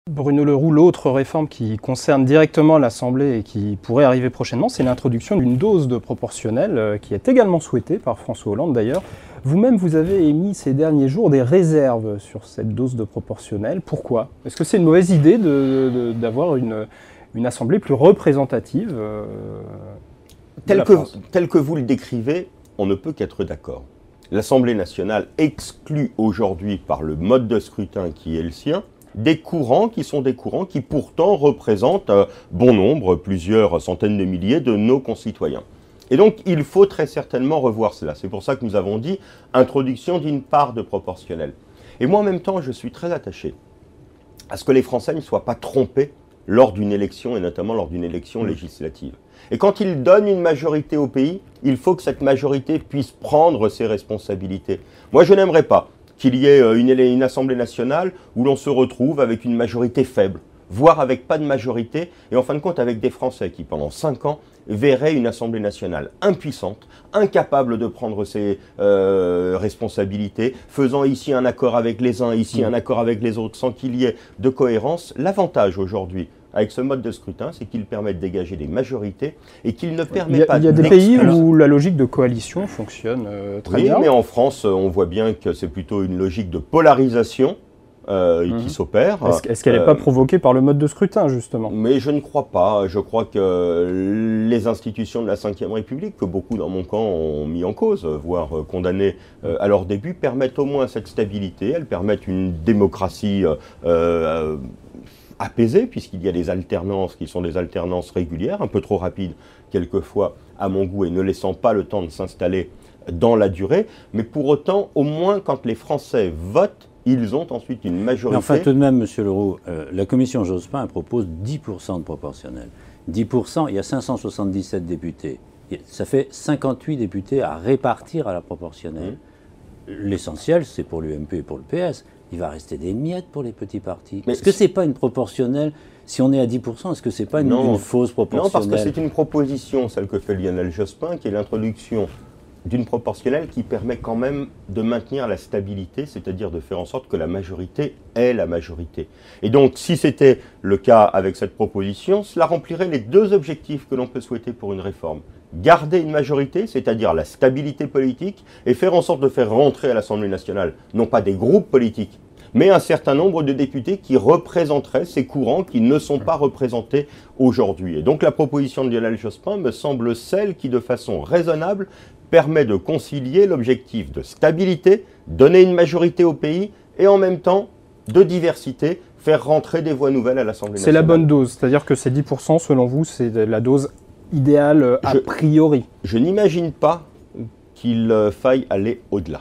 Bruno Le Roux, l'autre réforme qui concerne directement l'Assemblée et qui pourrait arriver prochainement, c'est l'introduction d'une dose de proportionnelle qui est également souhaitée par François Hollande d'ailleurs. Vous-même, vous avez émis ces derniers jours des réserves sur cette dose de proportionnelle. Pourquoi? Est-ce que c'est une mauvaise idée d'avoir une Assemblée plus représentative tel que vous le décrivez, on ne peut qu'être d'accord. L'Assemblée nationale exclut aujourd'hui par le mode de scrutin qui est le sien des courants qui pourtant représentent bon nombre, plusieurs centaines de milliers de nos concitoyens. Et donc il faut très certainement revoir cela. C'est pour ça que nous avons dit introduction d'une part de proportionnel. Et moi en même temps je suis très attaché à ce que les Français ne soient pas trompés lors d'une élection et notamment lors d'une élection législative. Et quand ils donnent une majorité au pays, il faut que cette majorité puisse prendre ses responsabilités. Moi je n'aimerais pas qu'il y ait une Assemblée nationale où l'on se retrouve avec une majorité faible, voire avec pas de majorité, et en fin de compte avec des Français qui, pendant 5 ans, verraient une Assemblée nationale impuissante, incapable de prendre ses responsabilités, faisant ici un accord avec les uns, ici un accord avec les autres, sans qu'il y ait de cohérence. L'avantage aujourd'hui, avec ce mode de scrutin, c'est qu'il permet de dégager des majorités et qu'il ne permet pas... Il y a des pays où la logique de coalition fonctionne très bien. Oui, mais en France, on voit bien que c'est plutôt une logique de polarisation qui s'opère. Est-ce qu'elle n'est pas provoquée par le mode de scrutin, justement? Mais je ne crois pas. Je crois que les institutions de la Ve République, que beaucoup dans mon camp ont mis en cause, voire condamné à leur début, permettent au moins cette stabilité. Elles permettent une démocratie apaisée, puisqu'il y a des alternances qui sont des alternances régulières, un peu trop rapides quelquefois à mon goût et ne laissant pas le temps de s'installer dans la durée. Mais pour autant, au moins quand les Français votent, ils ont ensuite une majorité. Mais enfin, tout de même, Monsieur Le Roux, la commission Jospin propose 10% de proportionnel. 10%, il y a 577 députés. Ça fait 58 députés à répartir à la proportionnelle. L'essentiel, c'est pour l'UMP et pour le PS. Il va rester des miettes pour les petits partis. Est-ce que ce n'est pas une proportionnelle? Si on est à 10%, est-ce que ce n'est pas une fausse proportionnelle? Non, parce que c'est une proposition, celle que fait Lionel Jospin, qui est l'introduction d'une proportionnelle qui permet quand même de maintenir la stabilité, c'est-à-dire de faire en sorte que la majorité est la majorité. Et donc, si c'était le cas avec cette proposition, cela remplirait les deux objectifs que l'on peut souhaiter pour une réforme. Garder une majorité, c'est-à-dire la stabilité politique, et faire en sorte de faire rentrer à l'Assemblée nationale, non pas des groupes politiques, mais un certain nombre de députés qui représenteraient ces courants qui ne sont pas représentés aujourd'hui. Et donc la proposition de Lionel Jospin me semble celle qui, de façon raisonnable, permet de concilier l'objectif de stabilité, donner une majorité au pays, et en même temps de diversité, faire rentrer des voix nouvelles à l'Assemblée nationale. C'est la bonne dose, c'est-à-dire que ces 10%, selon vous, c'est la dose idéale a priori. Je n'imagine pas qu'il faille aller au-delà.